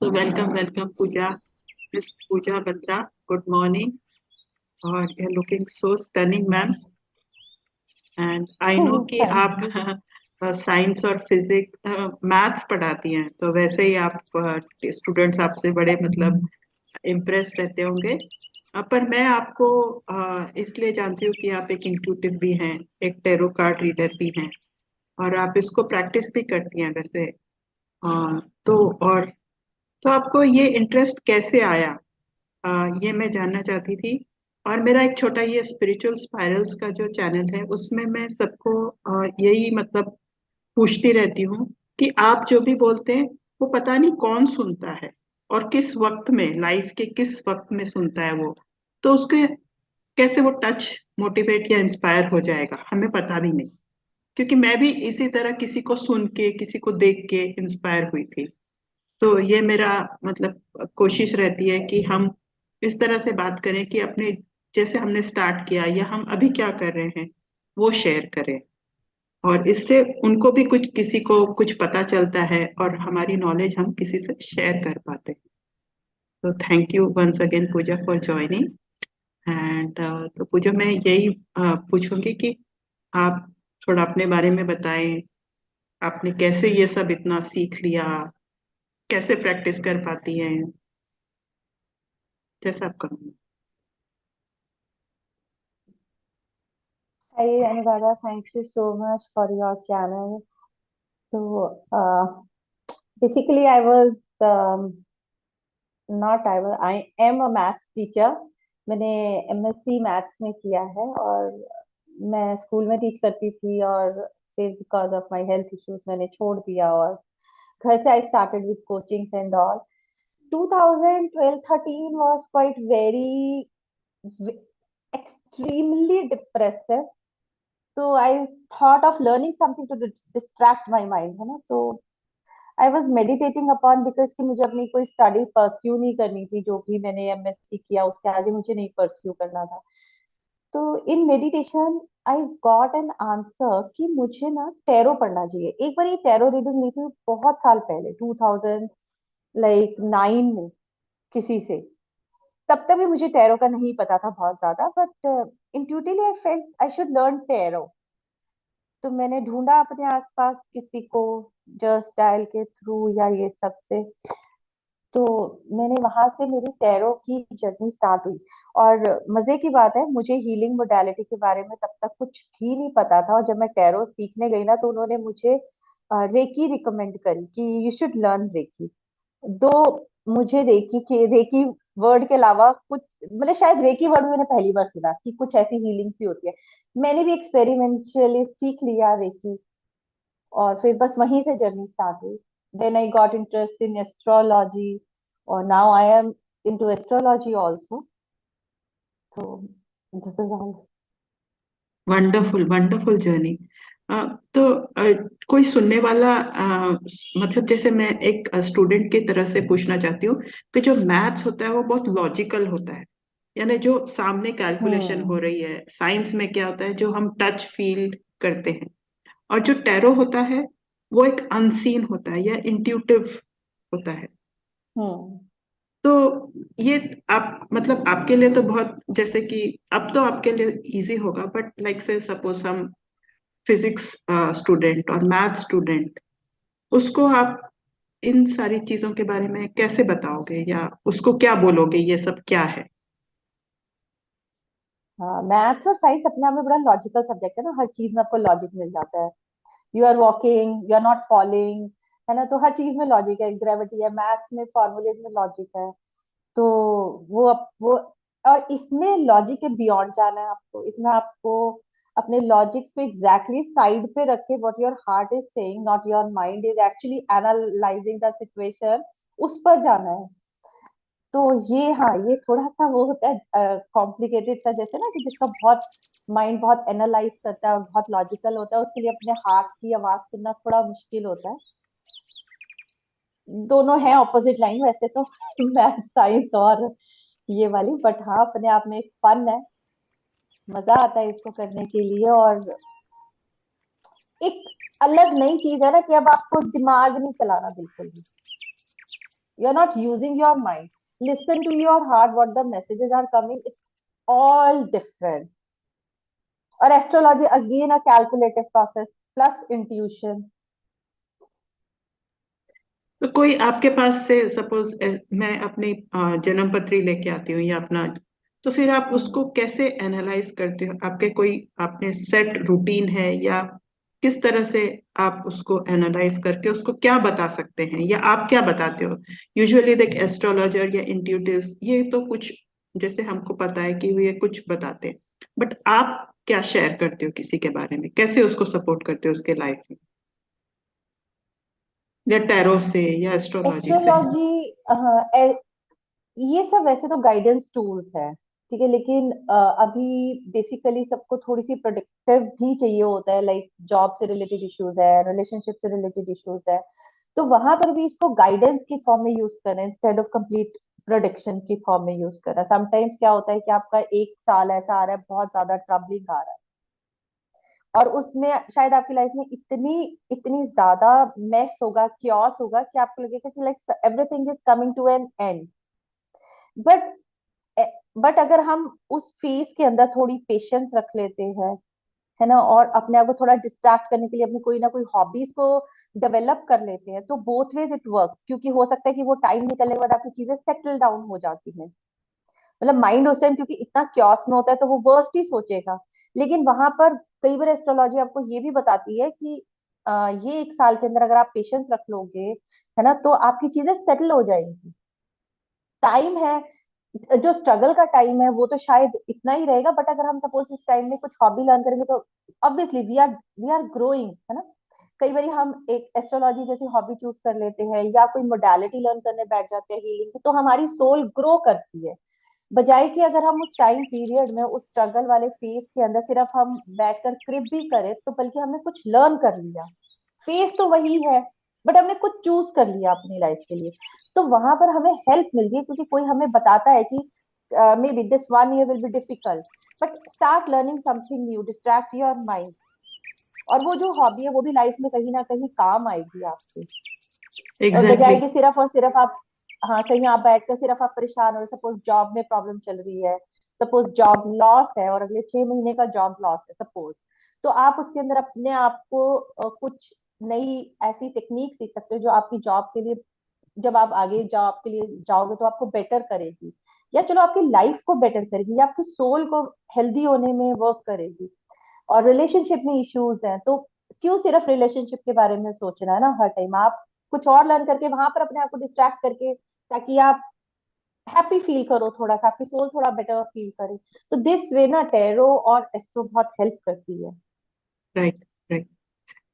So welcome Pooja, Miss Pooja Batra. Good morning. और you're looking so stunning, ma'am. And I know कि thank आप you. Science और physics maths पढ़ाती हैं, तो वैसे ही आप स्टूडेंट्स आपसे बड़े मतलब इम्प्रेस रहते होंगे। पर मैं आपको इसलिए जानती हूँ कि आप एक इंट्यूटिव भी हैं, एक टेरो कार्ड रीडर भी हैं, और आप इसको प्रैक्टिस भी करती हैं वैसे। तो और तो आपको ये इंटरेस्ट कैसे आया, ये मैं जानना चाहती थी। और मेरा एक छोटा ये स्पिरिचुअल स्पाइरल्स का जो चैनल है, उसमें मैं सबको यही मतलब पूछती रहती हूँ कि आप जो भी बोलते हैं वो पता नहीं कौन सुनता है और किस वक्त में, लाइफ के किस वक्त में सुनता है वो। तो उसके कैसे वो टच, मोटिवेट या इंस्पायर हो जाएगा, हमें पता भी नहीं। क्योंकि मैं भी इसी तरह किसी को सुन के, किसी को देख के इंस्पायर हुई थी। तो ये मेरा मतलब कोशिश रहती है कि हम इस तरह से बात करें कि अपने, जैसे हमने स्टार्ट किया या हम अभी क्या कर रहे हैं, वो शेयर करें। और इससे उनको भी कुछ, किसी को कुछ पता चलता है और हमारी नॉलेज हम किसी से शेयर कर पाते हैं। तो thank you once again Pooja for joining. And तो पूजा, मैं यही पूछूंगी कि आप थोड़ा अपने बारे में बताएं। आपने कैसे ये सब इतना सीख लिया, कैसे प्रैक्टिस कर पाती हैं, जैसा आप कहोगे। Hi Anuradha, thank you so much for your channel. So basically, I am a maths teacher. मैंने MSc मैथ्स में किया है और मैं स्कूल में टीच करती थी और फिर because of my health issues मैंने छोड़ दिया और घर से I started with coachings and all. 2012-13 was quite very extremely depressive. So I thought of learning something to distract my mind, है ना. तो I was meditating upon, because कि मुझे अपनी कोई स्टडी परस्यू नहीं करनी थी. जो भी मैंने MSc किया उसके आगे मुझे नहीं परस्यू करना था. तो in meditation I got an answer कि मुझे ना टैरो पढ़ना चाहिए. एक बार ये टैरो रीडिंग ली थी बहुत साल पहले, 2000 लाइक 9 में, किसी से. तब तक भी मुझे टैरो का नहीं पता था बहुत ज्यादा, but intuitively I felt I should learn tarot. तो मैंने ढूंढा अपने आसपास किसी को, जस्ट डायल के थ्रू या ये सब से. तो मैंने वहां से मेरी टैरो की जर्नी स्टार्ट हुई. और मजे की बात है, मुझे हीलिंग मोडालिटी के बारे में तब तक कुछ भी नहीं पता था. और जब मैं टैरो सीखने गई ना, तो उन्होंने मुझे रेकी रिकमेंड करी कि यू शुड लर्न रेकी. दो, मुझे रेकी वर्ड के अलावा कुछ, मतलब शायद रेकी वर्ड मैंने पहली बार सुना कि कुछ ऐसी हीलिंग्स भी होती है. मैंने भी एक्सपेरिमेंटली सीख लिया रेकी. और फिर बस वहीं से जर्नी स्टार्ट हुई. Then I got interest in astrology और now I am into astrology also. तो this is all. Wonderful wonderful journey. तो कोई सुनने वाला, मतलब जैसे मैं एक स्टूडेंट की तरह से पूछना चाहती हूँ कि जो मैथ्स होता है वो बहुत लॉजिकल होता है, यानी जो सामने कैलकुलेशन हो हम्म. रही है। साइंस में क्या होता है, जो हम टच फील करते हैं। और जो टैरो होता है वो एक अनसीन होता है या इंट्यूटिव होता है। हम्म. तो ये आप मतलब आपके लिए तो बहुत, जैसे कि अब तो आपके लिए इजी होगा, बट लाइक से सपोज हम फिजिक्स स्टूडेंट और मैथ स्टूडेंट, उसको आप इन सारी चीजों के बारे में कैसे बताओगे या उसको क्या बोलोगे, ये सब क्या है। हाँ, मैथ्स और साइंस अपने आप में बड़ा लॉजिकल सब्जेक्ट है ना. हर चीज में आपको लॉजिक मिल जाता है. You are walking, you are not falling, है ना. तो हर चीज में लॉजिक है. ग्रेविटी है, मैथ्स में फॉर्मूलेज में लॉजिक है. तो वो और इसमें लॉजिक के बियॉन्ड जाना है आपको. इसमें आपको अपने लॉजिक्स पे एग्जैक्टली साइड पे रखे what your heart is saying, not your mind is actually analysing the situation, उस पर जाना है. तो ये, हाँ, ये थोड़ा सा वो होता है कॉम्प्लिकेटेड सा, जैसे ना कि जिसका बहुत माइंड बहुत एनालाइज करता है और बहुत लॉजिकल होता है, उसके लिए अपने हार्ट की आवाज सुनना थोड़ा मुश्किल होता है. दोनों है ऑपोजिट लाइन वैसे तो मैथ साइंस और ये वाली. बट हाँ, अपने आप में एक फन है. मजा आता है इसको करने के लिए. और एक अलग नई चीज है ना कि अब आपको दिमाग नहीं चलाना बिल्कुल भी. You're not using your mind. Listen to your heart, what the messages are coming. It's all different. और astrology again a calculative process plus intuition. तो कोई आपके पास से सपोज मैं अपनी जन्म पत्री लेके आती हूँ या अपना, तो फिर आप उसको कैसे एनालाइज करते हो? आपके कोई आपने सेट रूटीन है, या किस तरह से आप उसको एनालाइज करके उसको क्या बता सकते हैं, या आप क्या बताते हो? यूजुअली देख, एस्ट्रोलॉजर या इंट्यूटिव्स ये तो कुछ जैसे हमको पता है कि ये कुछ बताते हैं, बट आप क्या शेयर करते हो किसी के बारे में, कैसे उसको सपोर्ट करते हो उसके लाइफ में, या टैरो से या एस्ट्रोलॉजी से? एस्ट्रोलॉजी ये सब वैसे तो गाइडेंस टूल्स है, ठीक है, लेकिन अभी बेसिकली सबको थोड़ी सी प्रोडक्टिव भी चाहिए होता है, लाइक जॉब से रिलेटेड इश्यूज है, रिलेशनशिप से रिलेटेड इश्यूज है, तो वहां पर भी इसको गाइडेंस की फॉर्म में यूज करें इंस्टेड ऑफ कंप्लीट प्रोडिक्शन की फॉर्म में यूज करें. समटाइम्स क्या होता है कि आपका एक साल ऐसा आ रहा है, बहुत ज्यादा ट्रबलिंग आ रहा है, और उसमें शायद आपकी लाइफ में इतनी इतनी ज्यादा मेस होगा, क्योस होगा कि आपको लगेगा कि like everything is coming to an end. But but अगर हम उस फेज के अंदर थोड़ी पेशेंस रख लेते हैं, है ना, और अपने आप को थोड़ा डिस्ट्रैक्ट करने के लिए अपनी कोई ना कोई हॉबीज को डेवलप कर लेते हैं, तो बोथ वेज इट वर्क्स. क्योंकि हो सकता है कि वो टाइम निकलने के बाद आपकी चीजें सेटल डाउन हो जाती हैं. मतलब माइंड उस टाइम क्योंकि इतना क्योस में होता है तो वो वर्स्ट ही सोचेगा. लेकिन वहां पर कई बार एस्ट्रोलॉजी आपको ये भी बताती है कि ये एक साल के अंदर अगर आप पेशेंस रख लोगे, है ना, तो आपकी चीजें सेटल हो जाएंगी. टाइम है, जो स्ट्रगल का टाइम है वो तो शायद इतना ही रहेगा, बट अगर हम सपोज इस टाइम में कुछ हॉबी लर्न करेंगे तो ऑब्वियसली वी आर ग्रोइंग, है ना. कई बार हम एक एस्ट्रोलॉजी जैसी हॉबी चूज कर लेते हैं या कोई मोडालिटी लर्न करने बैठ जाते हैं हीलिंग की, तो हमारी सोल ग्रो करती है. बजाय कि अगर हम उस टाइम पीरियड में उस स्ट्रगल वाले फेज के अंदर सिर्फ हम बैठकर क्रिप भी करें, तो बल्कि हमने कुछ लर्न कर लिया. फेज तो वही है, बट हमने कुछ चूज कर लिया अपनी लाइफ के लिए. तो वहां पर हमें हेल्प मिलती है क्योंकि कोई हमें बताता है कि may be this 1 year will be difficult, but start learning something new, distract your mind. और वो जो हॉबी है वो भी लाइफ में कहीं ना कहीं काम आएगी आपके. और एग्जैक्टली बजाय exactly. कि सिर्फ और सिर्फ आप, हाँ, कहीं आप बैठकर सिर्फ आप परेशान हो, सपोज जॉब में प्रॉब्लम चल रही है, सपोज जॉब लॉस है और अगले 6 महीने का जॉब लॉस है सपोज, तो आप उसके अंदर अपने आप को कुछ नई ऐसी टेक्निक सीख सकते हो जो आपकी जॉब के लिए, जब आप आगे जॉब के लिए जाओगे तो आपको बेटर करेगी, या चलो आपकी लाइफ को बेटर करेगी, या आपकी सोल को हेल्दी होने में वर्क करेगी. और रिलेशनशिप में इश्यूज हैं तो क्यों सिर्फ रिलेशनशिप के बारे में सोचना है ना हर टाइम. आप कुछ और लर्न करके वहां पर अपने आप को डिस्ट्रैक्ट करके, ताकि आप हैप्पी फील करो, थोड़ा सा आपकी सोल थोड़ा बेटर फील करे. तो दिस वे ना टैरो और एस्ट्रो बहुत हेल्प करती है. Right, right.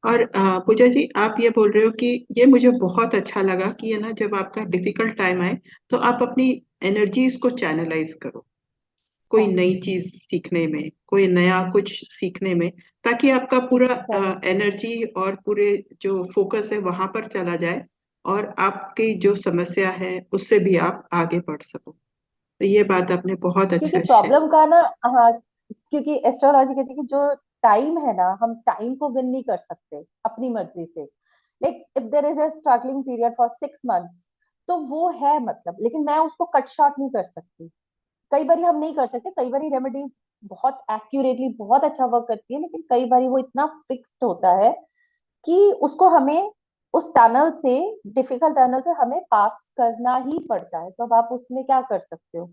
और पूजा जी, आप ये बोल रहे हो कि ये मुझे बहुत अच्छा लगा कि है ना, जब आपका डिफिकल्ट टाइम आए तो आप अपनी एनर्जीज को चैनलाइज करो कोई हाँ, नई चीज सीखने में, कोई नया कुछ सीखने में, ताकि आपका पूरा करेक्ट. एनर्जी और पूरे जो फोकस है वहां पर चला जाए, और आपकी जो समस्या है उससे भी आप आगे बढ़ सको. तो ये बात आपने बहुत क्योंकि अच्छा शेयर. प्रॉब्लम का ना, हाँ, क्योंकि एस्ट्रोलॉजी कहती है कि जो टाइम है ना, हम टाइम को विन नहीं कर सकते अपनी मर्जी से. Like if there is a struggling period for 6 months, तो वो है मतलब, लेकिन मैं उसको कट शॉर्ट नहीं कर सकती. कई बार हम नहीं कर सकते, कई बार रेमेडीज बहुत एक्यूरेटली बहुत अच्छा वर्क करती है, लेकिन कई बार वो इतना फिक्स्ड होता है कि उसको हमें उस टनल से, डिफिकल्ट टनल से हमें पास करना ही पड़ता है. तो अब आप उसमें क्या कर सकते हो,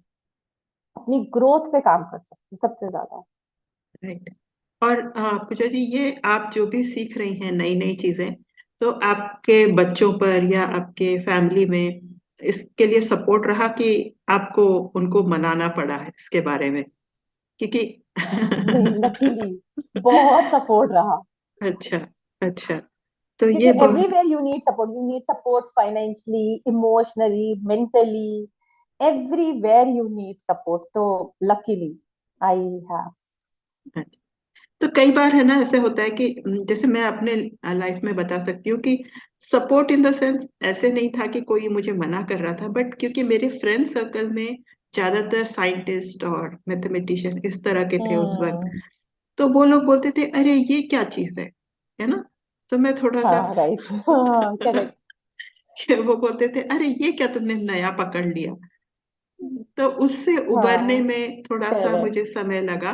अपनी ग्रोथ पे काम कर सकते हो सबसे ज्यादा. राइट. और पूजा जी, ये आप जो भी सीख रही हैं नई नई चीजें, तो आपके बच्चों पर या आपके फैमिली में इसके लिए सपोर्ट रहा कि आपको उनको मनाना पड़ा है इसके बारे में, क्योंकि नहीं, लकीली बहुत सपोर्ट रहा. अच्छा, अच्छा. तो क्योंकि ये बहुत. Everywhere you need support financially, emotionally, mentally, everywhere you need support. तो लकीली आई हैव. अच्छा. तो कई बार है ना, ऐसे होता है कि जैसे मैं अपने लाइफ में बता सकती हूँ कि सपोर्ट इन द सेंस ऐसे नहीं था कि कोई मुझे मना कर रहा था, बट क्योंकि मेरे फ्रेंड सर्कल में ज्यादातर साइंटिस्ट और मैथमेटिशियन इस तरह के थे उस वक्त, हम्म. तो वो लोग बोलते थे अरे ये क्या चीज है ना. तो मैं थोड़ा सा हाँ, राइट. हाँ, करेक्ट. कि वो बोलते थे अरे ये क्या तुमने नया पकड़ लिया। तो उससे उबरने हाँ, में थोड़ा सा करेक्ट। मुझे समय लगा।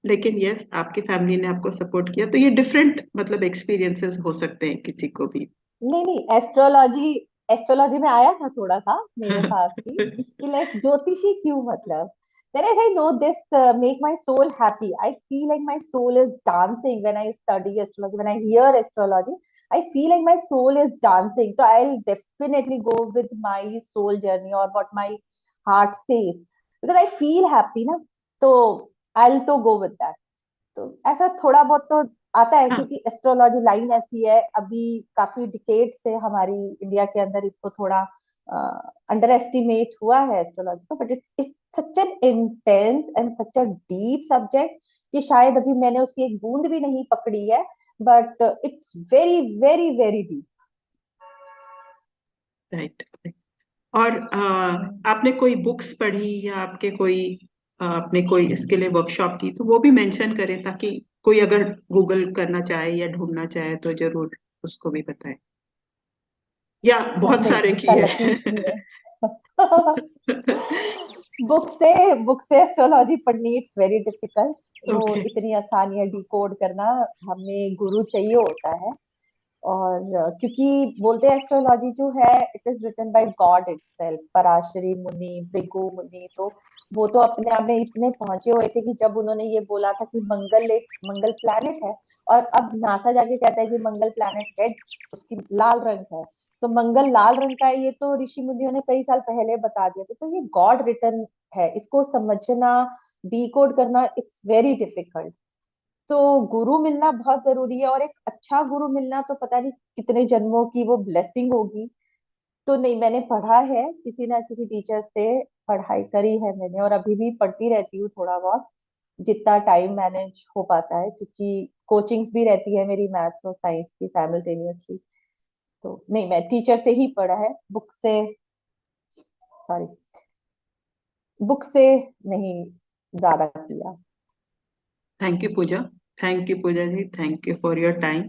लेकिन यस, आपकी फैमिली ने आपको सपोर्ट किया, तो ये डिफरेंट मतलब एक्सपीरियंसेस हो सकते हैं किसी को भी। नहीं नहीं, एस्ट्रोलॉजी, एस्ट्रोलॉजी में आया था थोड़ा सा मेरे पास भी कि लाइक ज्योतिषी क्यों, मतलब then I know this make my soul happy. I feel like my soul is dancing when I study astrology. When I hear astrology, I feel like my soul is dancing. So I'll definitely go with my soul journey or what my heart says because I feel happy ना. तो I'll तो go with that. तो ऐसा थोड़ा बहुत तो आता है हाँ, क्योंकि एस्ट्रोलॉजी लाइन ऐसी है, अभी काफी डिकेड से हमारी इंडिया के अंदर इसको थोड़ा अंडर एस्टिमेट हुआ है एस्ट्रोलॉजी को, but it's it's such an intense and such a deep subject कि शायद अभी मैंने उसकी एक बूंद भी नहीं पकड़ी है, but it's very very very deep. Right. और आपने कोई बुक्स पढ़ी या आपके कोई आपने कोई इसके लिए वर्कशॉप की तो वो भी मेंशन करें, ताकि कोई अगर गूगल करना चाहे या ढूंढना चाहे तो जरूर उसको भी बताएं, या बहुत नहीं, सारे इतना किए लकी हैं। नहीं है। बुक से एस्ट्रोलॉजी पढ़नी इट्स वेरी डिफिकल्ट। वो ओके। इतनी आसानी है डिकोड करना, हमें गुरु चाहिए होता है। और क्योंकि बोलते हैं एस्ट्रोलॉजी जो है it is written by God itself, Parashari मुनि, भृगु मुनि, तो वो तो अपने आप में इतने पहुंचे हुए थे कि जब उन्होंने ये बोला था कि मंगल एक मंगल प्लैनेट है, और अब नासा जाके कहता है कि मंगल प्लैनेट रेड, उसकी लाल रंग है, तो मंगल लाल रंग का है, ये तो ऋषि मुनियों ने कई साल पहले बता दिया था। तो ये गॉड रिटन है, इसको समझना, डिकोड करना इट्स वेरी डिफिकल्ट। तो गुरु मिलना बहुत जरूरी है, और एक अच्छा गुरु मिलना तो पता नहीं कितने जन्मों की वो ब्लेसिंग होगी। तो नहीं, मैंने पढ़ा है किसी ना किसी टीचर से, पढ़ाई करी है मैंने, और अभी भी पढ़ती रहती हूँ थोड़ा बहुत, जितना टाइम मैनेज हो पाता है, क्योंकि कोचिंग्स भी रहती है मेरी मैथ्स और साइंस की साइमल्टेनियसली। तो नहीं, मैं टीचर से ही पढ़ा है, बुक से, सॉरी, बुक से नहीं ज्यादा किया। Thank you Pooja. Thank you Pooja ji, thank you for your time.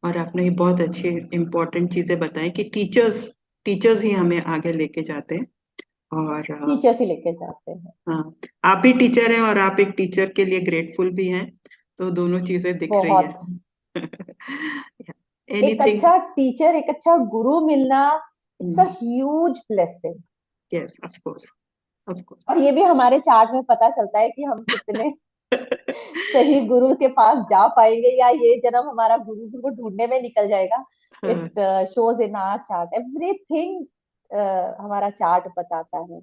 और आपने ये बहुत अच्छी इम्पोर्टेंट चीजें बताई कि टीचर्स टीचर्स ही हमें आगे लेके जाते हैं। और टीचर से लेके जाते हैं। हाँ, आप भी टीचर हैं और आप एक टीचर के लिए ग्रेटफुल भी हैं, तो दोनों चीजें दिख रही है। बहुत। एक एनीथिंग। अच्छा टीचर, एक अच्छा गुरु मिलना, it's a huge blessing. Yes, of course, of course. और ये भी हमारे चार्ट में पता चलता है कि हम कितने सही गुरु के पास जा पाएंगे, या ये जन्म हमारा गुरु को ढूंढने में निकल जाएगा। It shows in our chart everything, हमारा चार्ट बताता है।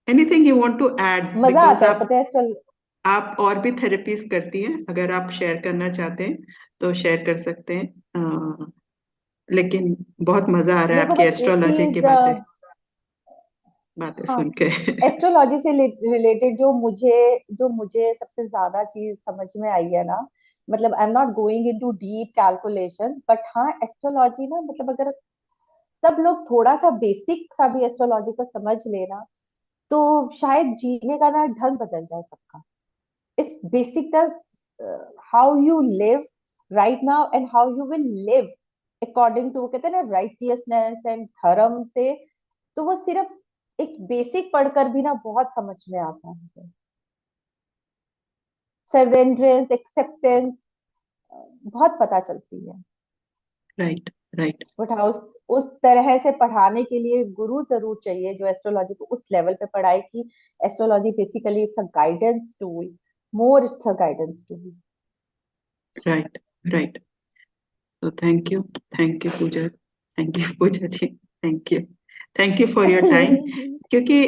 Anything you want to add, मजा बिकॉज आता है, आप पता है चल। आप और भी थेरेपीज करती हैं, अगर आप शेयर करना चाहते हैं तो शेयर कर सकते हैं। लेकिन बहुत मजा आ रहा है देखो आपकी बस एक एस्ट्रोलॉजी की चीज, बातें बातें हाँ, सुन के। एस्ट्रोलॉजी से रिलेटेड जो मुझे सबसे ज्यादा चीज समझ में आई है ना, मतलब I am not going into deep calculation, but हाँ, एस्ट्रोलॉजी ना, मतलब अगर सब लोग थोड़ा सा बेसिक सा भी एस्ट्रोलॉजी को समझ लेना, तो शायद जीने का ना ढंग बदल जाए सबका। इस basic the how you live right now and how you will live according to, कहते हैं ना, राइटियसनेस एंड धर्म से। तो वो सिर्फ एक बेसिक पढ़कर भी ना बहुत समझ में आता है। सर्रेंड्रेंस, एक्सेप्टेंस, बहुत पता चलती है। राइट, राइट, बट हाँ, उस तरह से पढ़ाने के लिए गुरु जरूर चाहिए जो एस्ट्रोलॉजी को उस लेवल पे पढ़ाए कि astrology basically it's a guidance tool, more it's a guidance tool. Right, right. तो thank you Pooja, thank you Pooja ji, thank you, thank you for your time. क्योंकि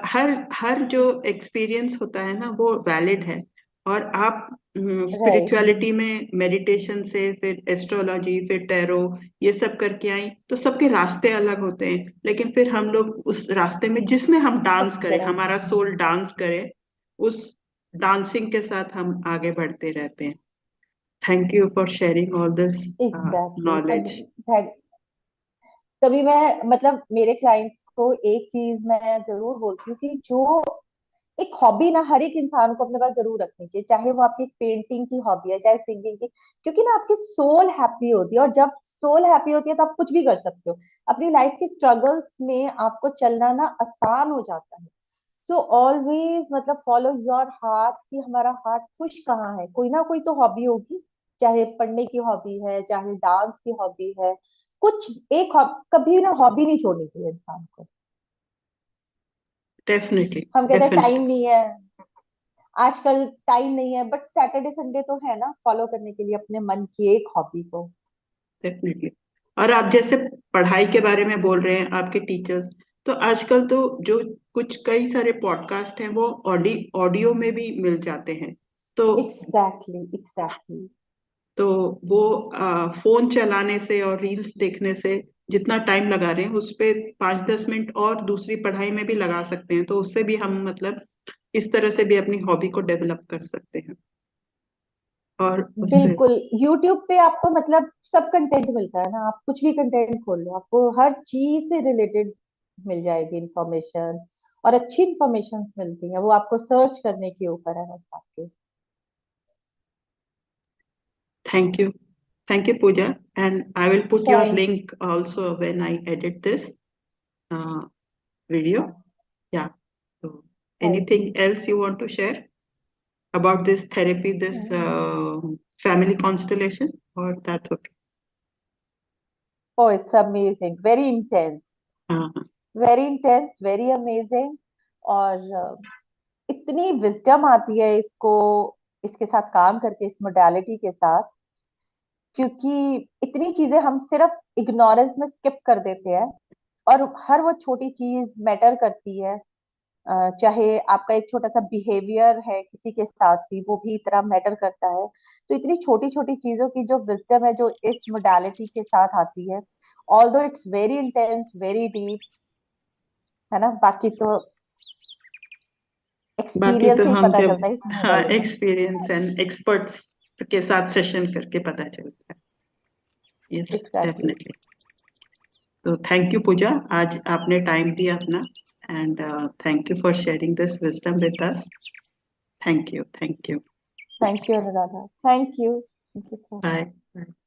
हर हर जो एक्सपीरियंस होता है ना वो वैलिड है। और आप राइट। स्पिरिचुअलिटी में मेडिटेशन से फिर एस्ट्रोलॉजी फिर टैरो ये सब करके आई, तो सबके रास्ते अलग होते हैं, लेकिन फिर हम लोग उस रास्ते में जिसमें हम डांस करें, हमारा सोल डांस करे, उस डांसिंग के साथ हम आगे बढ़ते रहते हैं। Thank you for sharing all this exactly, knowledge. तभी मैं, मतलब मेरे क्लाइंट्स को एक चीज मैं जरूर बोलती हूँ कि जो एक हॉबी ना हर एक इंसान को अपने पास जरूर रखनी चाहिए, चाहे वो आपकी पेंटिंग की हॉबी है, चाहे सिंगिंग की, क्योंकि ना आपकी सोल हैप्पी होती है। और जब सोल हैप्पी होती है तो आप कुछ भी कर सकते हो। अपनी लाइफ की स्ट्रगल्स में आपको चलना ना आसान हो जाता है। सो ऑलवेज मतलब फॉलो योर हार्ट, कि हमारा हार्ट खुश कहाँ है। कोई ना कोई तो हॉबी होगी, चाहे पढ़ने की हॉबी है, चाहे डांस की हॉबी है, कुछ एक कभी ना हॉबी नहीं छोड़नी चाहिए इंसान को। डेफिनेटली। हम कहते हैं टाइम डेफिनेटली। नहीं है, आजकल टाइम नहीं है, बट सैटरडे संडे तो है ना फॉलो करने के लिए अपने मन की एक हॉबी को। डेफिनेटली। और आप जैसे पढ़ाई के बारे में बोल रहे हैं, आपके टीचर्स, तो आजकल तो जो कुछ कई सारे पॉडकास्ट हैं वो ऑडियो में भी मिल जाते हैं। तो एग्जैक्टली एग्जैक्टली। तो वो फोन चलाने से और रील्स देखने से जितना टाइम लगा रहे हैं उस पे 5-10 मिनट और दूसरी पढ़ाई में भी लगा सकते हैं, तो उससे भी हम मतलब इस तरह से भी अपनी हॉबी को डेवलप कर सकते हैं। और उससे बिल्कुल, यूट्यूब पे आपको मतलब सब कंटेंट मिलता है ना, आप कुछ भी कंटेंट खोल लो, आपको हर चीज से रिलेटेड मिल जाएगी इंफॉर्मेशन। और अच्छी इंफॉर्मेशन मिलती है, वो आपको सर्च करने के ऊपर है बस आपके। thank you. Thank you, Pooja. And I will put your thank link also when I edit this uh, video. Yeah. So, thank anything else you want to share about this therapy, this you. family constellation, or that's okay? Oh, it's amazing, very intense, Uh, very intense, very amazing. और इतनी wisdom आती है इसको, इसके साथ काम करके, इस मोडालिटी के साथ, क्योंकि इतनी चीजें हम सिर्फ इग्नोरेंस में स्किप कर देते हैं। और हर वो छोटी चीज मैटर करती है। चाहे आपका एक छोटा सा बिहेवियर है किसी के साथ भी, वो भी इतना मैटर करता है। तो इतनी छोटी छोटी चीजों की जो विजडम है, जो इस मोडालिटी के साथ आती है, although it's very intense, very deep, है ना, बाकी तो बाकी एक्सपीरियंस तो से ही हम पता जब चलता है इस हाँ मोडालिटी का। एक्सपीरियंस एंड एक्सपर्ट्स के साथ सेशन करके पता चलता है। Yes, exactly. डेफिनेटली। तो थैंक यू पूजा, आज आपने टाइम दिया अपना, and thank you for sharing this wisdom with us. Thank you. Thank you. Thank you Anuradha, thank you, thank you. Bye.